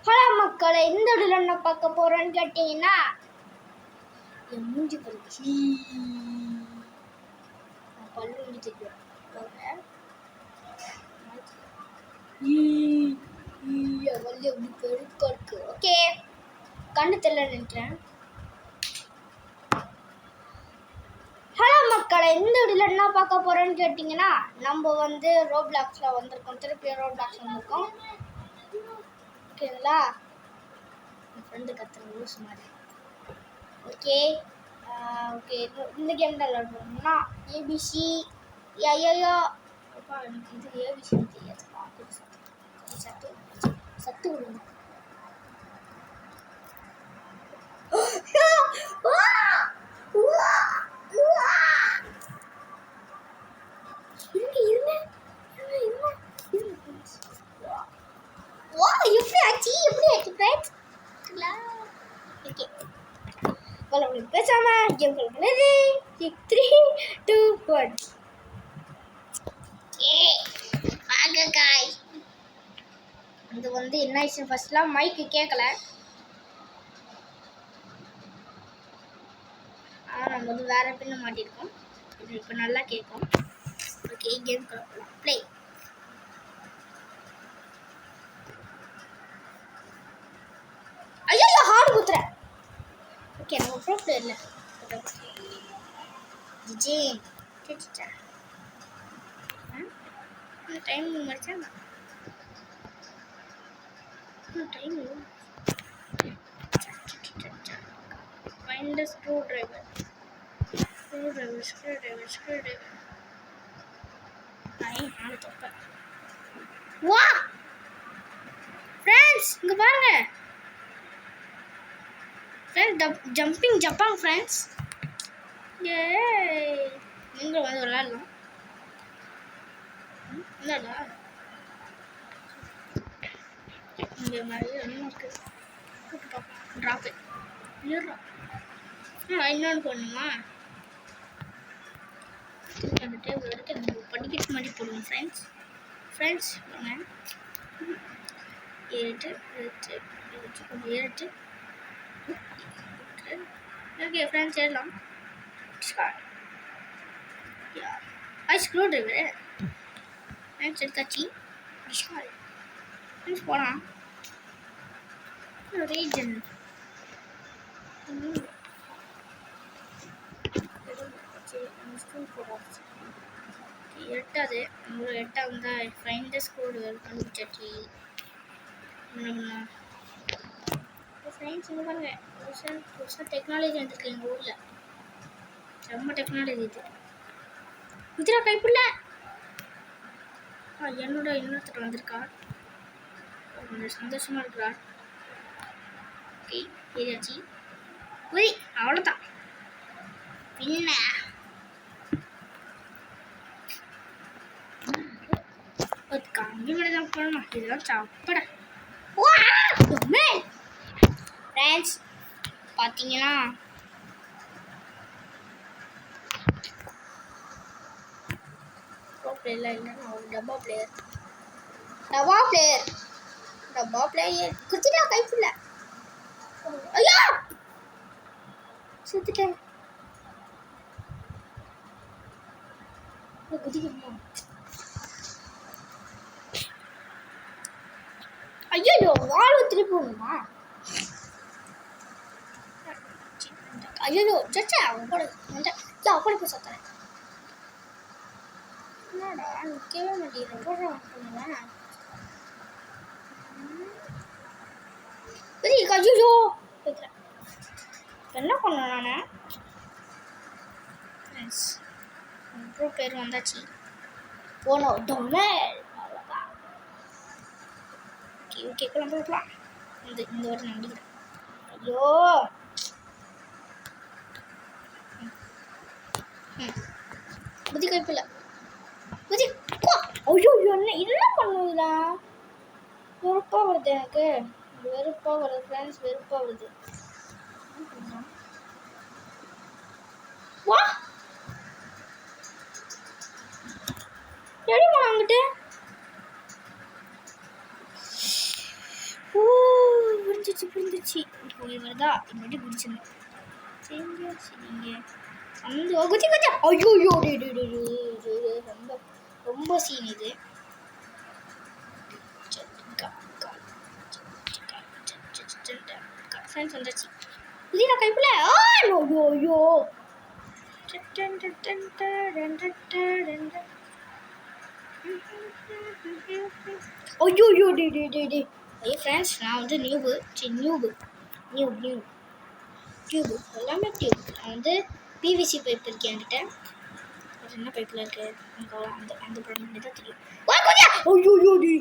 Hello மக்களை, இந்த வீடியோல என்ன பார்க்க போறோம்னு கேட்டீங்கன்னா, என் மூஞ்சி பறிச்சு பல்லு முடிச்சுட்டு ஓகே, கண்ணு தெரியல நினைக்கிறேன். ஹலோ மக்களை, இந்த வீடியோல என்ன பார்க்க போறோம்னு கேட்டீங்கன்னா, நம்ம வந்து ரோப்ளாக்ஸ்ல வந்திருக்கோம். திருப்பி ரோப்ளாக்ஸ் வந்திருக்கோம். ஓகேங்களா? என் ஃப்ரெண்டு கத்துற லூஸ் மாதிரி. ஓகே ஓகே, இந்த கேம் தான் விளையாட போகிறோம்னா ஏபிசி. ஐயோ அப்பா, எனக்கு இது ஏபிசி தெரியாதுப்பா. சத்து சத்து விடுங்க. பேசாம கேம் பண்ணுறது 3, 2, 1. இது வந்து என்ன ஆயிடுச்சு, ஃபர்ஸ்ட்லாம் மைக்கு கேட்கல. ஆனால் நம்ம வந்து வேற பின்ன மாட்டிருக்கோம். இது இப்போ நல்லா கேட்கும். ஓகே, கேம் கலப்பலாம். ப்ளே. ஐயோ ஹார்ட் குத்துறேன். ஓகே, நம்ம ப்ரோ பிளேயர்ல ஜிஜே கேட்டுச்சா டைம் முடிச்சா டைம். find the screwdriver. நானே தப்பேன். வா ஃப்ரெண்ட்ஸ், இங்க பாருங்க. Jumping Japan friends. நீங்க வந்து விளையாடலாம். என்னடா இங்கே மாதிரி என்ன இருக்கு? ட்ராப்பு இல்லைடா. இன்னொன்று பண்ணுமா? அந்த டேபிள் எடுத்து நம்ம படிக்கட்டு மாதிரி போடுவோம் ஃப்ரெண்ட்ஸ் வாங்க. ஏறிட்டு கொஞ்சம் ஏறிட்டு ஓகே ஃப்ரெண்ட்ஸ், ஏறலாம். ஸ்க்ரூ டிரைவர் ஃப்ரெண்ட்ஸ் எடுத்தாச்சு. ஃப்ரெண்ட்ஸ் போகலாம். ரீஜன் எட்டாவது நம்மளோட எட்டாவது தான் ஃபைண்ட் த ஸ்க்ரூ டிரைவர் கண்டுபிடிச்சாச்சு. என்ன பண்ணலாம் ஃப்ரெண்ட்ஸ்? இங்கே பாருங்க, புதுசாக டெக்னாலஜி வந்துருக்கு எங்கள் ஊரில். ரொம்ப டெக்னாலஜி இது. இதுல கைப்புள்ள என்னோட இன்னொருத்தர் வந்திருக்கா. கொஞ்சம் சந்தோஷமா இருக்கிறா. ஓகே, ஏறியாச்சு. ஒய், அவ்வளோதான். பின்ன ஒரு கம்பி மட்டும் தான் போடணும். இதெல்லாம் சாப்பிட ஃப்ரெண்ட்ஸ் பார்த்தீங்கன்னா பிளேயர் இல்லைன்னா ஒரு டப்பா பிளேயர் குத்திட்டா கைப்புள்ள. ஐயா சுத்திட்டேன். குதிக்கணுமா? ஐயோ வாழ திருப்பி போடணுமா? ஐயோ சச்சா அப்படி போய் சத்துறேன். என்னடா நிற்கவே மாட்டேங்கிறேன். போடுறேன் பண்ணுவேன். ஐயோ என்ன பண்ணேன் நான்? ப்ரோ பேர் வந்தாச்சு. போனோம் டொமேல். அவ்வளோதான். ஓகே போகலாம். இந்த வாட்டி நம்பிக்கிறேன். ஐயோ புத்தி கைப்பில்ல. புத்தி ஐயோ என்ன பண்ணுவீங்களா? வெறுப்பாக வருது எனக்கு. வெறுப்பாக வருது ஃப்ரெண்ட்ஸ், வெறுப்பாக வருது. வா ரெடி வாங்கிட்டு சூப்பர் இருந்துச்சு. இப்போ வருதா இனிமேட்டு குடிச்சிடணும். சரிங்க சரிங்க அந்த குச்சி குச்சி ஐயோ ரொம்ப ரொம்ப சீன் இது. ஃப்ரெண்ட்ஸ் வந்துச்சு புதிய கைப்புல ஐயோ ஐயோ டே ஐயோ ஃப்ரெண்ட்ஸ் நான் வந்து நியூபு டியூபு எல்லாமே டியூப். நான் வந்து பிவிசி பைப் இருக்கு என்கிட்ட. அது என்ன பைப்பில் இருக்கு எனக்கு அந்த அந்த ப்ராப்ளம் தான் தெரியும். ஐயோ டி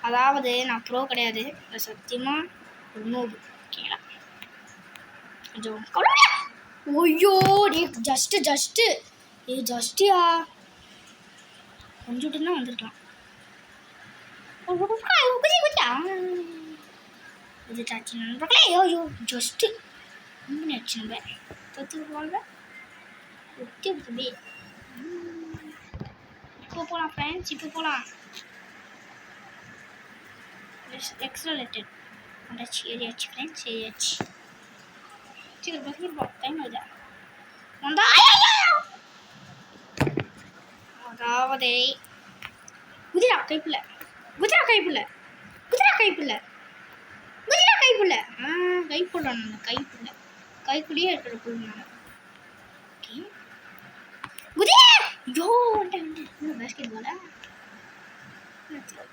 அதாவது நான் ப்ரோ கிடையாது, சத்தியமாக ஒரு நோபு. ஓகேங்களா கொஞ்சம் ஐயோ டே ஜஸ்ட்டு ஜஸ்டியா கொஞ்சம் தான் வந்திருக்கலாம். இது டாச்சு நண்பர்களே ஐயோ ஜஸ்ட்டு ரொம்ப ஆச்சு நம்ம தத்துவாங்க ஒட்டி தம்பி. இப்போ போகலாம் ஃப்ரெண்ட்ஸ், இப்போ போகலாம். எக்ஸ்ட்ரா லெட்டர் வந்தாச்சு ஏரியாச்சு ஃப்ரெண்ட்ஸ் ஏரியாச்சு. சீக்கிரம் பஸ்கெட் டைம் ஆகுதா வந்தா அதாவது குதிரா கைப்புல கைப்புள்ள நான் கைக்குள்ளேயே இருக்கிற புல் நான். ஓகே குதிரா யோ இன்னும் பேஸ்கெட் பாலா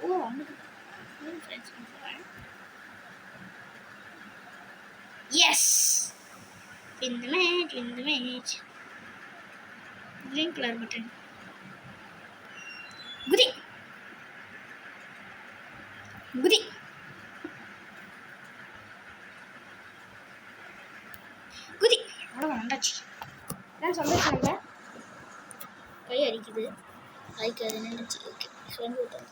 ஓ அங்கே ஃப்ரெண்ட்ஸ் எஸ் இந்த மேட்ச் green color button குதி அவ்வளோ வந்தாச்சு. நான் சந்தோஷம் கை அடிக்குது கைக்கு அது நின்றுச்சு. ஓகே சொல்லி விட்டேன்.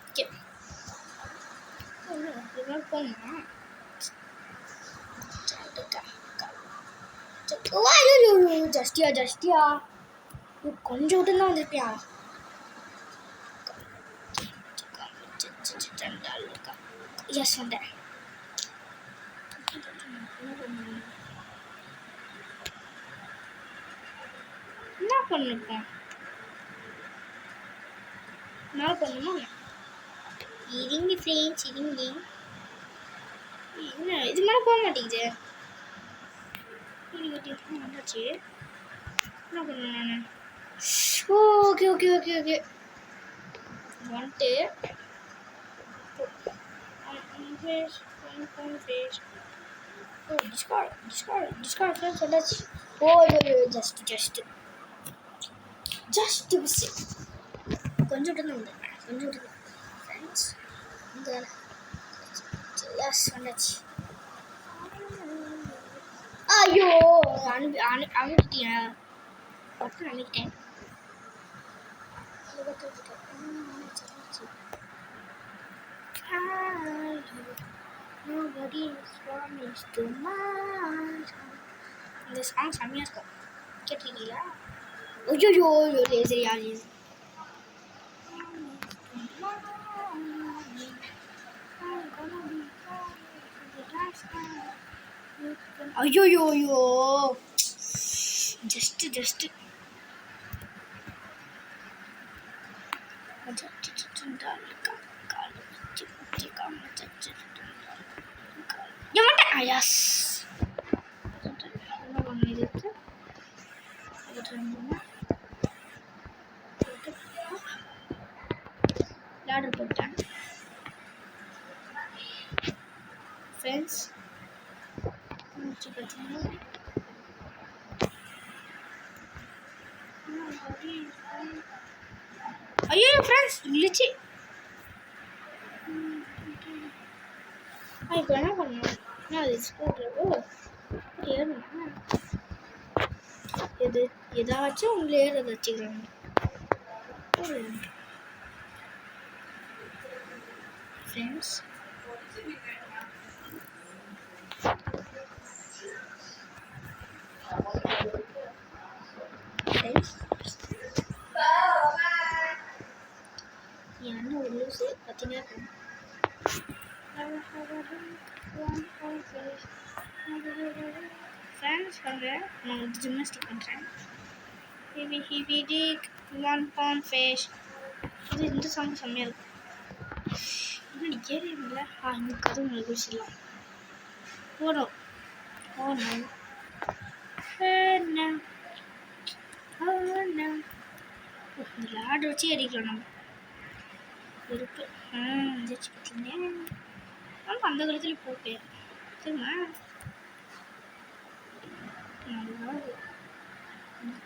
ஓகே போகணுமா ஜஸ்டியா கொஞ்சம் விட்டு தான் வந்திருப்பியா. எஸ் வந்தேன். என்ன பண்ணிருக்கேன் நான் பண்ணுமா இருங்க ஃப்ரெண்ட்ஸ் இருங்க. என்ன இது மேலே போக மாட்டேங்குது. வந்தாச்சு என்ன பண்ணுவேன் நான். ஓகே வந்துட்டு டிஸ்கார்ட் ஃப்ரெண்ட்ஸ் வந்தாச்சு. ஜஸ்ட் கொஞ்சம் விட்டு தான் வந்தேன் ஃப்ரெண்ட்ஸ். இந்த எஸ் வந்தாச்சு. ஐயோ அனுப்பிட்டேன் பக்கம் அனுப்பிட்டேன். இந்த சாங் செம்மையாக இருக்கும் கேட்டிருக்கீங்களா. ஐயோ சரியா ஐயோ ஜஸ்ட் எஸ் லாடர் போட்டேன் ஃப்ரெண்ட்ஸ். ஐயோ ஃப்ரெண்ட்ஸ் இல்லைச்சு. இப்போ என்ன பண்ணணும் அது ஏறணும். ஏதாச்சும் உங்களை ஏறத வச்சுக்கிறாங்க ஃப்ரெண்ட்ஸ். என்ன ஒரு லூஸு பற்றினே இருக்கும். ஃப்ரெண்ட்ஸ் பண்ணுறேன், நான் வந்து ஜிம்னாஸ்டிக் பண்ணுறேன். ஹிவி ஹிவி டிக் 1 pound fish. இது இந்த சாங் செம்மையாக இருக்கும். இன்னும் ஏறி இல்லை. இந்த கதை உங்களுக்கு பிடிச்சிடலாம். போடும் போகணும். இந்த லாடு வச்சு அடிக்கலாம் நம்ம. இருக்கு வந்துச்சு பார்த்தீங்க. நம்ம அந்த காலத்துல போட்டேன் சரிம்மா.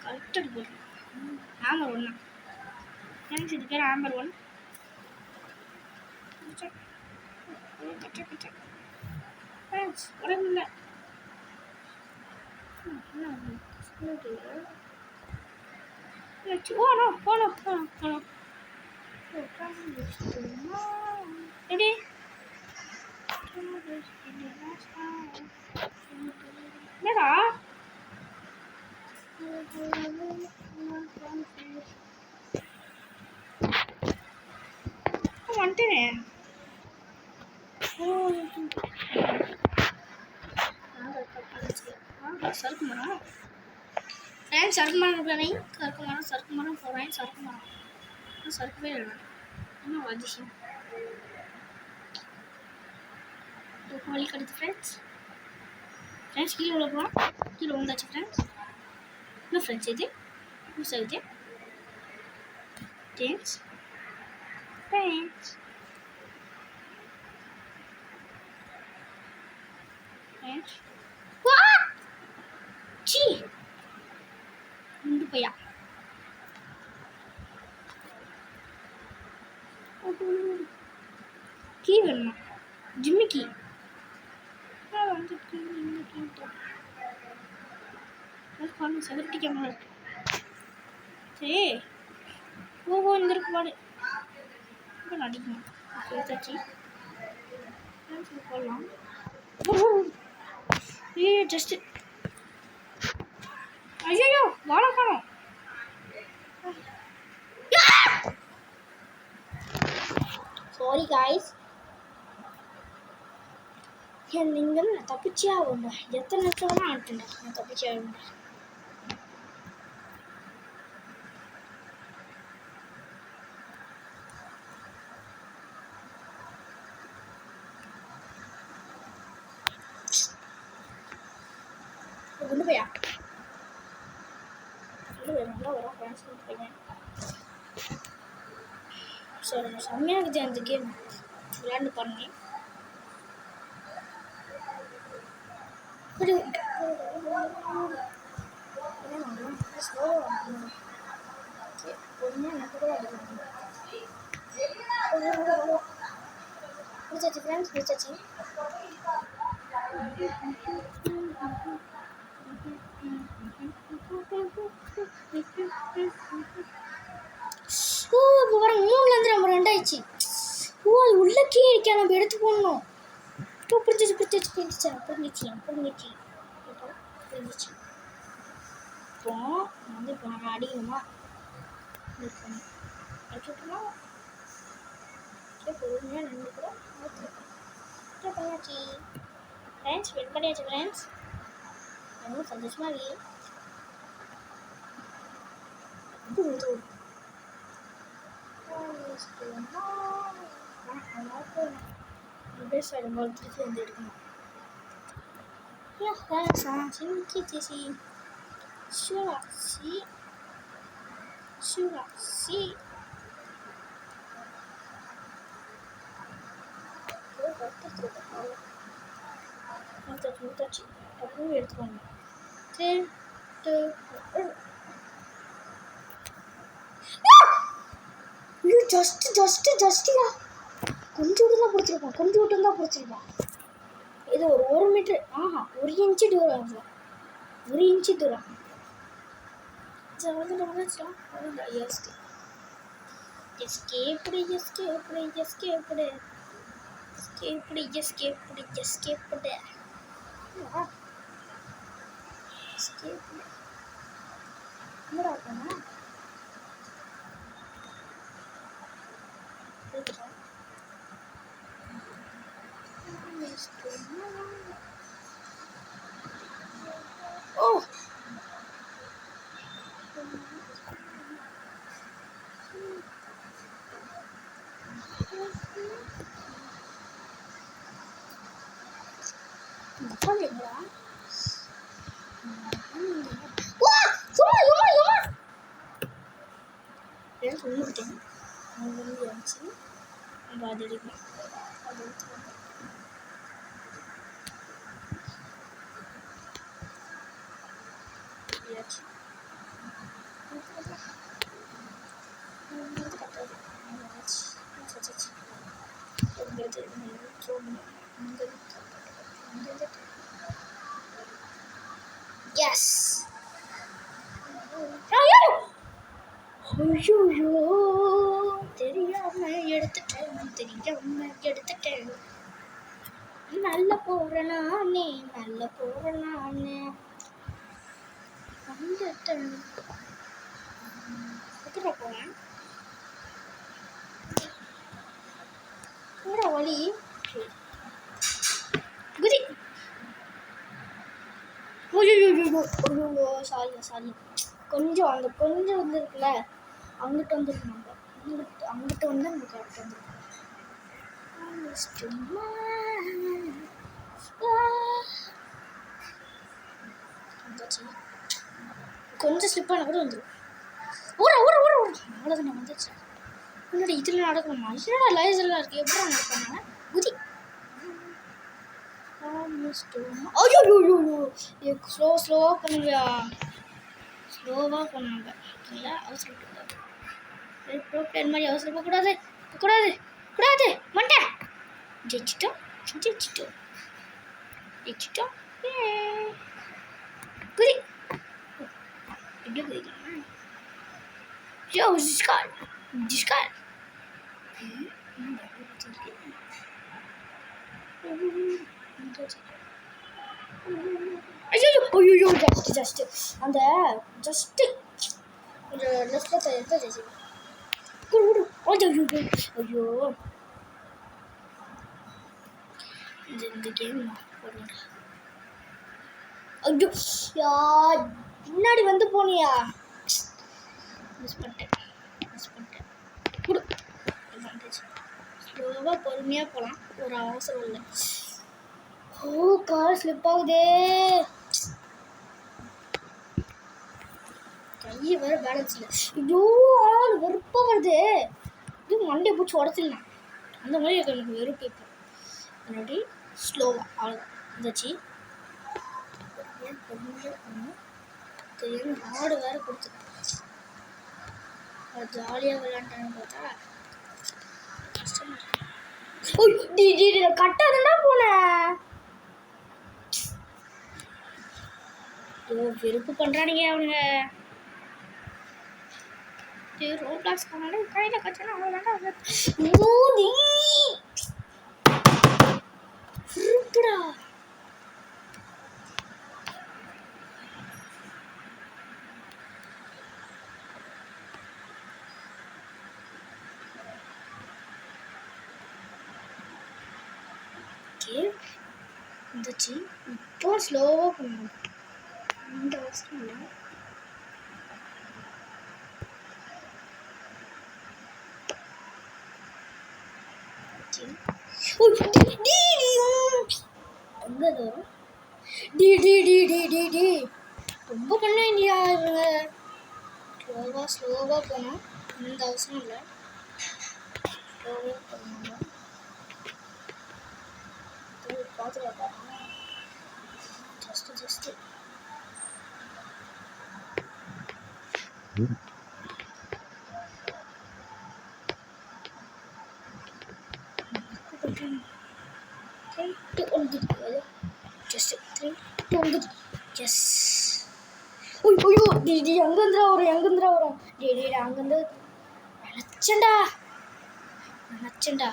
கரெக்டாக போடுறேன். ஆம்பர் ஒன்றா எனக்கு இது பேர் ஆம்பர் ஒன். உடம்புல போனோம் போனோம் போனோம் போனோம். எப்படி என்னடா வந்துட்டேன். சறுக்கு மரம் சறுக்கு மரம் போகிறேன். சறுக்கு மரம் போகிறேன். சறுக்கு மரம் சறுக்கவே இல்லை. என்ன அதிசயம். வழி கிடைத்து ஃப்ரெண்ட்ஸ் கீழே உள்ள போகிறோம். கீழே வந்தாச்சு ஃப்ரெண்ட்ஸ். இன்னும் ஃப்ரெண்ட்ஸ் இது மிஸ் ஆகுது. Thanks friends. ஃப்ரெண்ட்ஸ் சி உண்டு பையா. கீ வேணுமா? ஜிம்மி கீ செவரிட்டி கேமரா இருக்கு. சரி ஓஹோ இங்கே இருக்கு பாடு. இப்போ நடிக்கணும் எடுத்தாச்சு. போடலாம். ஜஸ்ட்டு ஐயோ வாழை காணும். Sorry guys. நீங்கள் நான் தப்பிச்சே ஆகுங்க. எத்தனை நேரத்தில் வேணால் ஆட்டுண்டா நான் தப்பிச்சே ஆகுங்க. கொண்டு போயா நல்லா வரும் ஃப்ரெண்ட்ஸ். கொண்டு போயேன். சரி செம்மையாக இருக்குது அந்த கேம். விளையாண்டு பண்ணேன். பிடிச்சாச்சு ஃப்ரெண்ட்ஸ் பிடிச்சாச்சு. இப்போ வர 3லேருந்து நம்ம 2 ஆயிடுச்சு. அது உள்ள கீழே இருக்கா நம்ம எடுத்து போடணும். இப்போ புரிஞ்சிச்சு. இப்போ வந்து இப்போ நம்ம அடிக்கணுமா அடிச்சுட்டோம்னா பொறுமையாக நின்று கூட பண்ணியாச்சு ஃப்ரெண்ட்ஸ். வெட் பண்ணியாச்சு ஃப்ரெண்ட்ஸ். ரொம்ப சந்தோஷமாக இருக்கு. திருப்பி வந்து எடுக்கணும். எடுத்துக்கோங்க. ஜஸ்டியா கொஞ்சம் தான் பிடிச்சிருப்பான். இது ஒரு 1 மீட்டர் 1 இன்ச்சு தூரம். 1 இன்ச்சு தூரம். Oh. Apa wah, சும்மா ஏன் சொல்லிட்டேன் அவங்க வந்துச்சு நம்ம அது எடுக்கலாம் அது எஸ் ஐயோ தெரியாம எடுத்துட்டேன் நல்ல போறேன் நானே வந்துட்டேன் எத்தனை போனேன் வழி குதி ஐயோ சாரி கொஞ்சம் வந்து இருக்குல்ல அங்கிட்ட வந்துருக்கு நம்ம அங்கிட்ட வந்து நம்ம கரெக்டாக வந்துருக்கோம் கொஞ்சம் ஸ்லிப் பண்ண கூட வந்துடும் ஊற அவ்வளோதான் நான் வந்துச்சு முன்னாடி இதில் நடக்கணுமா என்னடா லைசெல்லாம் இருக்குது எப்படி நடப்பாங்க குதி ஐயோ ஸ்லோவாக பண்ணுவியா ஸ்லோவாக பண்ணாங்க ஓகேங்களா அவசரப்படக்கூடாது ப்ரோ பிளேயர் மாதிரி அவசரப்படக்கூடாது கூடாது மாட்டேன் ஜெயிச்சிட்டோம் குதி எப்படி குதிக்கலாம் யோ ஜிஸ்கார் ஐயோ ஜஸ்ட் அந்த ஜஸ்ட் ஒரு லெஃப்ட்ல எடுத்து ஐயோ இந்த கேம் ஐயோ யார் முன்னாடி வந்து போனியா மிஸ் பண்ணிட்டேன் குடு ஸ்லோவாக பொறுமையாக போகலாம் ஒரு அவசரம் இல்லை கார் ஸ்லிப் ஆகுதே கையை வேறு பேலன்ஸ் இல்லை ஐயோ ஆள் வெறுப்பாக வருது இது மண்டையை பிடிச்சி உடச்சிடலாம் அந்த மாதிரி எனக்கு வெறுப்பு இப்போ முன்னாடி ஸ்லோவாக அவ்வளோதான் இருந்துச்சு தெரியும் ஆடு வேறு கொடுத்துட்டேன் ஜாலியாக விளையாண்டான்னு பார்த்தா கட்டாதுன்னா போனேன் வெறுப்பு பண்ணுறானுங்க அவனுங்க ரோப்ளாக்ஸ் பண்ணாலே கையில் கட்டணும் அவ்வளோதான்டா வெறுப்புடா வந்துச்சு இப்போ ஸ்லோவாக பண்ணணும் இந்த அவசரம் இல்லை எங்கே வரும் டி ரொம்ப பண்ண இல்லையா இவங்க ஸ்லோவாக போனோம் இந்த அவசரம் இல்லை ஸ்லோவாக பண்ணணும் பார்த்துட்டு ஜஸ்ட்டு எஸ் ஐயோ டி எங்கேந்திரா வரும் டி அங்கேருந்து நினச்சேன்டா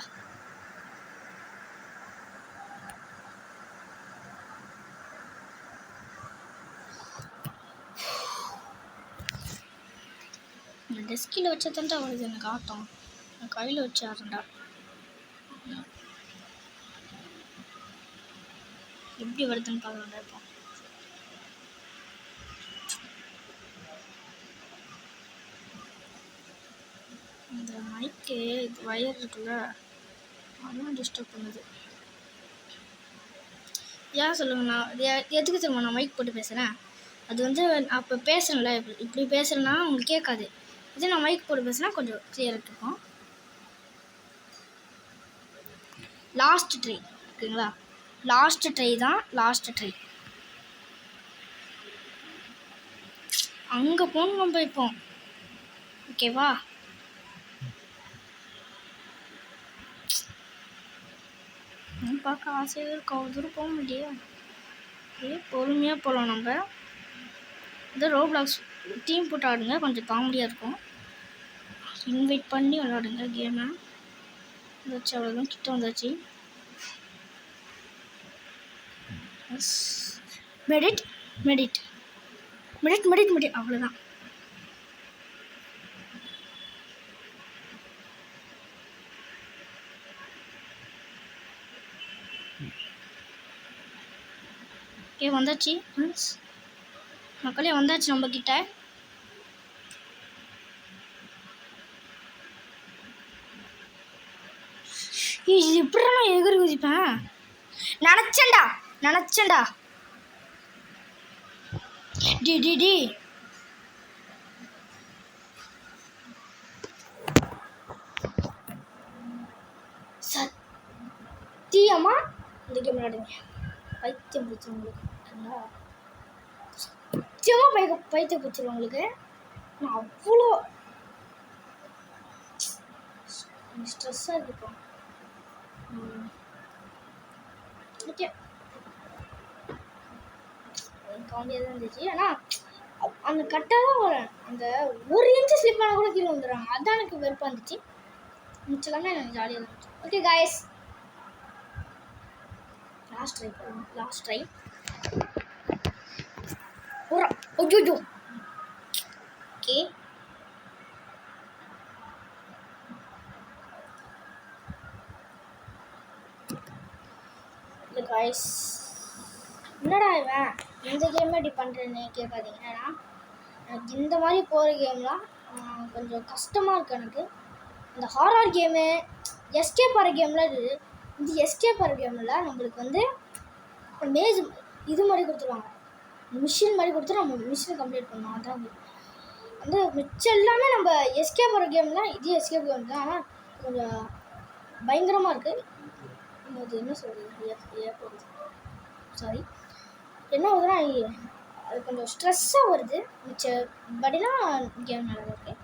டெஸ்கில் வச்சதான்டா வருது எனக்கு ஆட்டம் நான் கையில் வச்சு ஆடுறேன்டா எப்படி வருதுன்னு பார்க்கலாம் இப்போ. இந்த மைக்கு இது வயர் இருக்குல்ல, அதுவும் டிஸ்டர்ப் பண்ணுது. ஏன் சொல்லுங்க, நான் எதுக்கு தெரியுமா நான் மைக் போட்டு பேசுகிறேன்? அது வந்து அப்போ பேசுகிறேன்ல, இப்படி பேசுகிறேன்னா உங்களுக்கு கேட்காது. இதே நான் மைக் போட்டு பேசுனா கொஞ்சம் கிளியராக இருக்கும். லாஸ்ட் ட்ரை ஓகேங்களா, லாஸ்ட் ட்ரை தான், லாஸ்ட் ட்ரை. அங்கே போகணும் நம்ம இப்போ, ஓகேவா? பார்க்க ஆசையாக இருக்கும், அவ்வளோ தூரம் போக முடியும். பொறுமையாக போகலாம். நம்ம இந்த ரோப்ளாக்ஸ் டீம் போட்டு ஆடுங்க, கொஞ்சம் காமெடியாக இருக்கும். இன்வைட் பண்ணி விளாடுங்க கேமை. வந்தாச்சு, அவ்வளோதான், கிட்ட வந்தாச்சு. மெடிட் மெடிட் மெடிட் மெடிட் மெடிட் அவ்வளோதான். வந்தாச்சு ஃப்ரெண்ட்ஸ், மக்களே வந்தாச்சு நம்ம கிட்ட. இது எப்படி நான் எகிரி குதிப்பேன் நினச்சேன்டா. டி சத்தியமா இந்த கேம் விளையாடுங்க, பைத்தியம் பிடிச்சவங்களுக்கு. சத்தியமாக பைத்தியம் பிடிச்சிருவங்களுக்கு. நான் அவ்வளோ ஸ்ட்ரெஸ்ஸாக இருக்கும். ஓகே, காமெடியாக தான் இருந்துச்சு. ஆனால் அந்த கட்டாக தான் வரேன், அந்த ஒரு இன்ச்சு ஸ்லிப் ஆனால் கூட கீழே வந்துடுறாங்க. அதுதான் எனக்கு வெறுப்பாக இருந்துச்சு. மிச்சலாமே எனக்கு ஜாலியாக இருந்துச்சு. ஓகே காய்ஸ், லாஸ்ட் ட்ரை போகிறா. ஓகே இல்லை காய்ஸ், என்னடா இவன் இந்த கேமே இப்படி பண்ணுறேன்னு கேட்காதீங்க. ஏன்னா எனக்கு இந்த மாதிரி போகிற கேம்லாம் கொஞ்சம் கஷ்டமாக இருக்குது எனக்கு. இந்த ஹாரர் கேமு, எஸ்கேப் ஆகிற கேம்லாம் இருக்குது. இந்த எஸ்கேப் ஆகிற கேமில் நம்மளுக்கு வந்து மேஜ் இது மாதிரி கொடுத்துருவாங்க, மிஷின் மாதிரி கொடுத்து நம்ம மிஷினை கம்ப்ளீட் பண்ணணும். அதான் வந்து மிச்சம் எல்லாமே நம்ம எஸ்கேப் ஆகிற கேம்லாம் இது எஸ்கேப் கேம் தான். ஆனால் கொஞ்சம் பயங்கரமாக இருக்குது. அது என்ன சொல்கிறது, சாரி, என்ன ஆகுதுன்னா அது கொஞ்சம் ஸ்ட்ரெஸ்ஸாக வருது. மிச்சபடிலாம் கேம் நல்லா இருக்குது.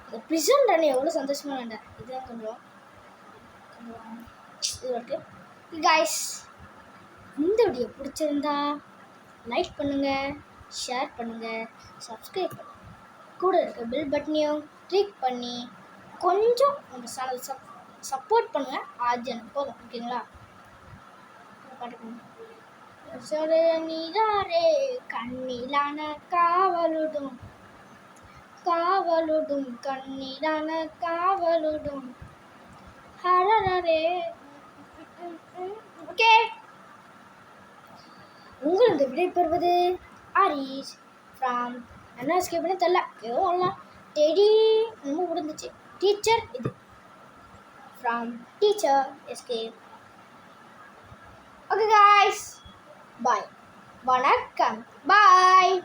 இந்த ப்ரிசன் ரன் எவ்வளோ சந்தோஷமாக வேண்டாம், இதுதான் கொஞ்சம் இது இருக்குது. காய்ஸ், இந்த வீடியோ பிடிச்சிருந்தா லைக் பண்ணுங்கள், ஷேர் பண்ணுங்கள், சப்ஸ்கிரைப் பண்ணுங்கள், கூட இருக்க பெல் பட்டனையும் கிளிக் பண்ணி கொஞ்சம் நம்ம சேனல் சப்போர்ட் பண்ணுங்கள். அது எனக்கு போதும், ஓகேங்களா? நீராரே கண்ணிலான காவலுடும் கண்ணிலான காவலுடும் ஹரரே. ஓகே, உங்களுக்கு விடைபெறுவது ஆரிஸ் ஃப்ரம் என்ன எஸ்கேப் பண்ண தெரியல, ஏதோ ஒன்றா டெடி ரொம்ப முடிஞ்சிச்சு. டீச்சர் இது from teacher escape. Okay guys, bye, வணக்கம், பாய்.